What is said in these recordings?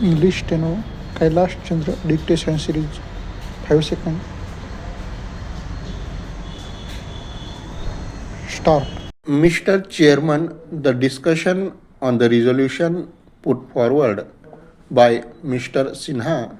English Steno, Kailash Chandra Dictation Series, 5 seconds. Start. Mr. Chairman, the discussion on the resolution put forward by Mr. Sinha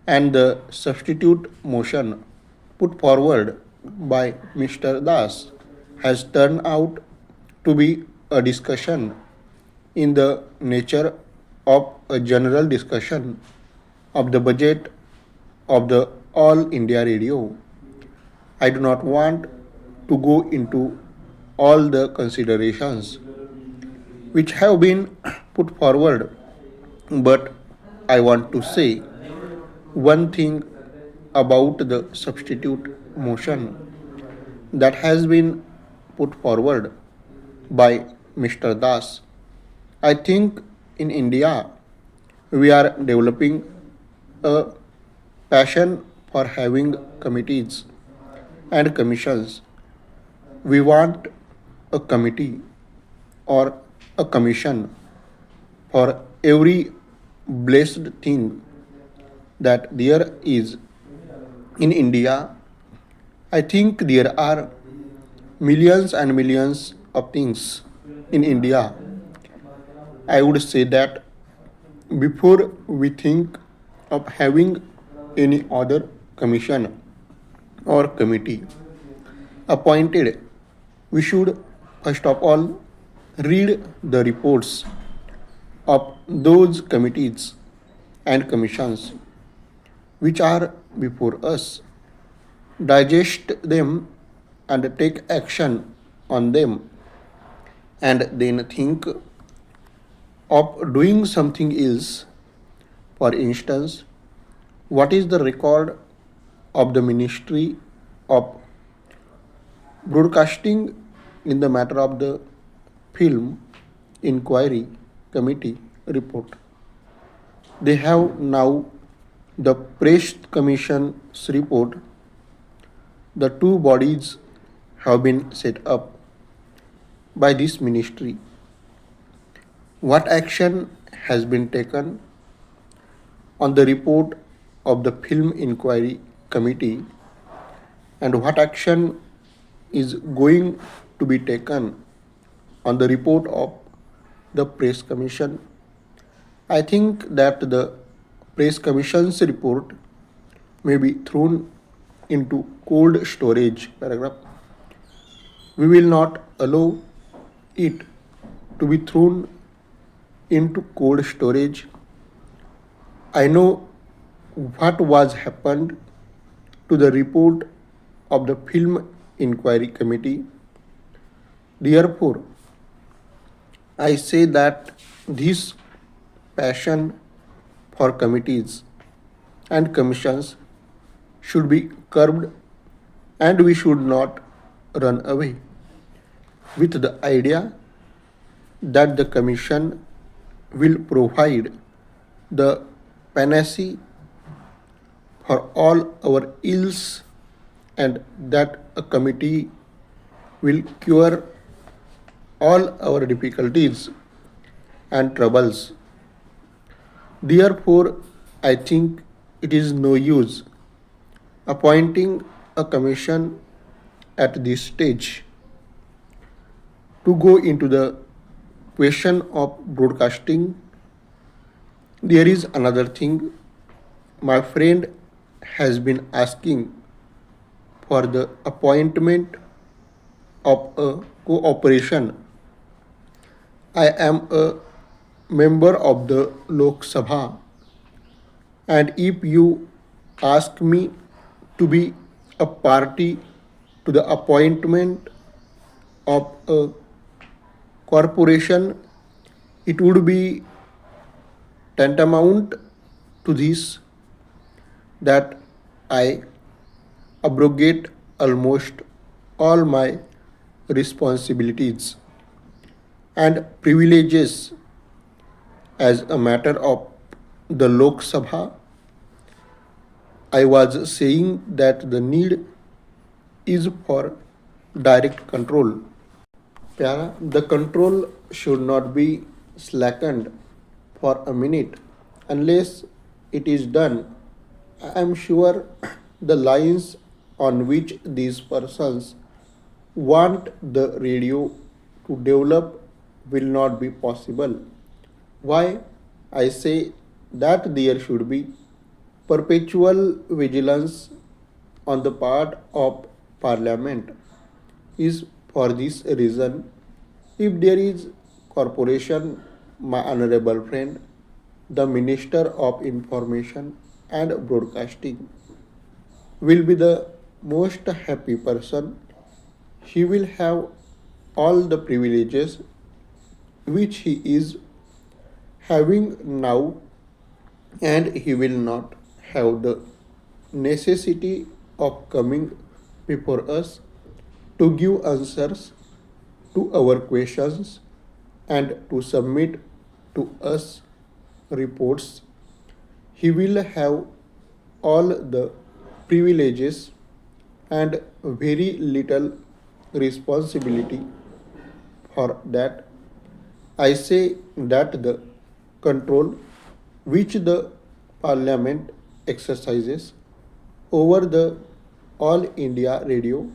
and the substitute motion put forward by Mr. Das has turned out to be a discussion in the nature of a general discussion of the budget of the All India Radio. I do not want to go into all the considerations which have been put forward, but I want to say one thing about the substitute motion that has been put forward by Mr. Das. I think in India we are developing a passion for having committees and commissions. We want a committee or a commission for every blessed thing that there is in India. I think there are millions and millions of things in India. I would say that before we think of having any other commission or committee appointed, we should first of all read the reports of those committees and commissions which are before us, digest them and take action on them, and then think of doing something else. For instance, what is the record of the Ministry of Broadcasting in the matter of the Film Inquiry Committee report? They have now the Press Commission's report. The two bodies have been set up by this ministry. What action has been taken on the report of the Film Inquiry Committee, and what action is going to be taken on the report of the Press Commission? I think that the Press Commission's report may be thrown into cold storage paragraph. We will not allow it to be thrown into cold storage. I know what was happened to the report of the Film Inquiry Committee. Therefore, I say that this passion for committees and commissions should be curbed, and we should not run away with the idea that the commission will provide the panacea for all our ills, and that a committee will cure all our difficulties and troubles. Therefore, I think it is no use appointing a commission at this stage. To go into the question of broadcasting, there is another thing. My friend has been asking for the appointment of a cooperation. I am a member of the Lok Sabha, and if you ask me to be a party to the appointment of a corporation, it would be tantamount to this, that I abrogate almost all my responsibilities and privileges as a matter of the Lok Sabha. I was saying that the need is for direct control. The control should not be slackened for a minute Unless it is done, I am sure the lines on which these persons want the radio to develop will not be possible. Why I say that there should be perpetual vigilance on the part of Parliament is for this reason. If there is corporation, my honorable friend, the Minister of Information and Broadcasting will be the most happy person. He will have all the privileges which he is having now, and he will not have the necessity of coming before us to give answers to our questions and to submit to us reports. He will have all the privileges and very little responsibility for that. I say that the control which the Parliament exercises over the All India Radio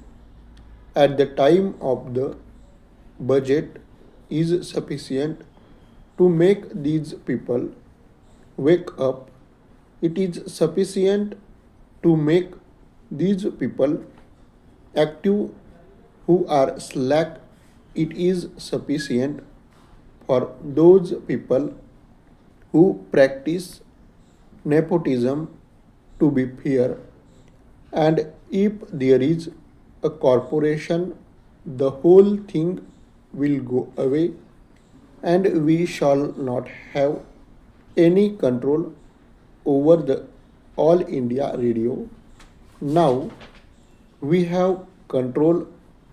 at the time of the budget is sufficient to make these people wake up. It is sufficient to make these people active who are slack. It is sufficient for those people who practice nepotism to be fair. And if there is a corporation, the whole thing will go away and we shall not have any control over the All India Radio. Now we have control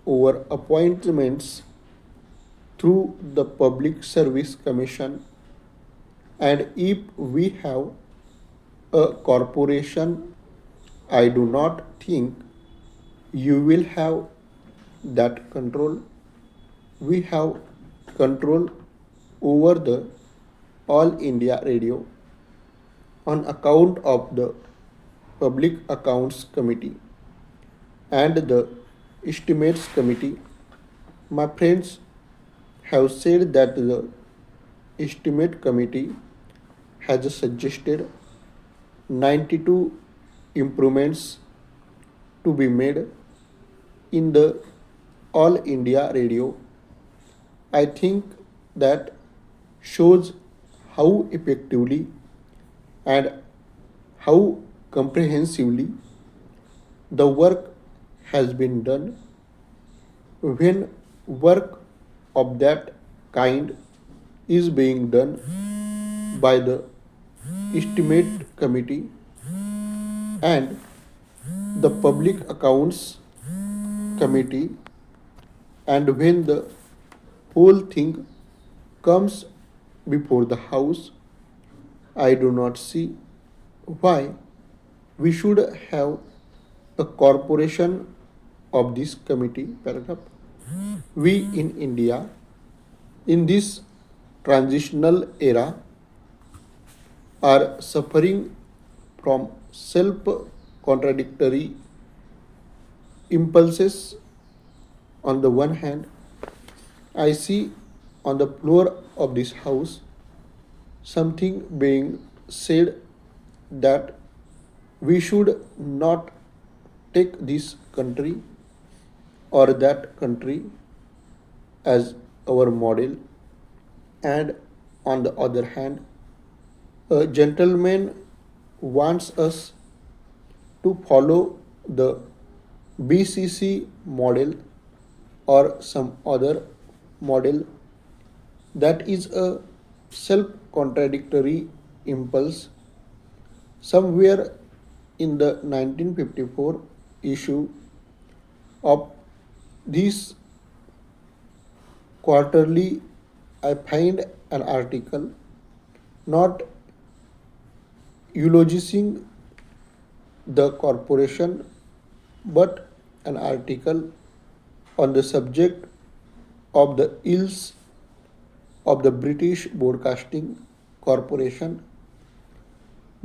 over appointments through the Public Service Commission, and if we have a corporation, I do not think you will have that control. We have control over the All India Radio on account of the Public Accounts Committee and the Estimates Committee. My friends have said that the Estimate Committee has suggested 92 improvements to be made in the All India Radio. I think that shows how effectively and how comprehensively the work has been done. When work of that kind is being done by the Estimate Committee and the Public Accounts Committee, and when the whole thing comes before the House, I do not see why we should have a corporation of this committee. Paragraph. We in India, in this transitional era, are suffering from self contradictory impulses. On the one hand, I see on the floor of this house something being said that we should not take this country or that country as our model, and on the other hand, a gentleman wants us to follow the BCC model or some other model. That is a self contradictory impulse. Somewhere in the 1954 issue of this quarterly, I find an article not eulogizing the corporation but an article on the subject of the ills of the British Broadcasting Corporation,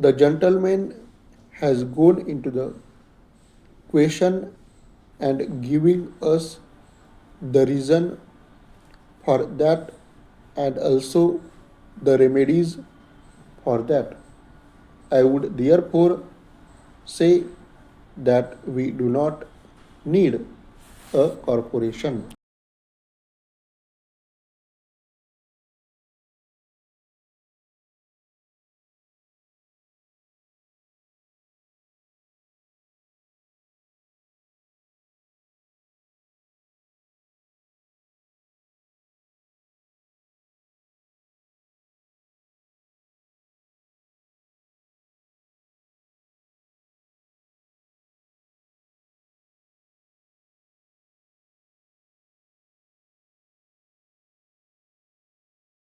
The gentleman has gone into the question and giving us the reason for that and also the remedies for that. I would therefore say that we do not need a corporation.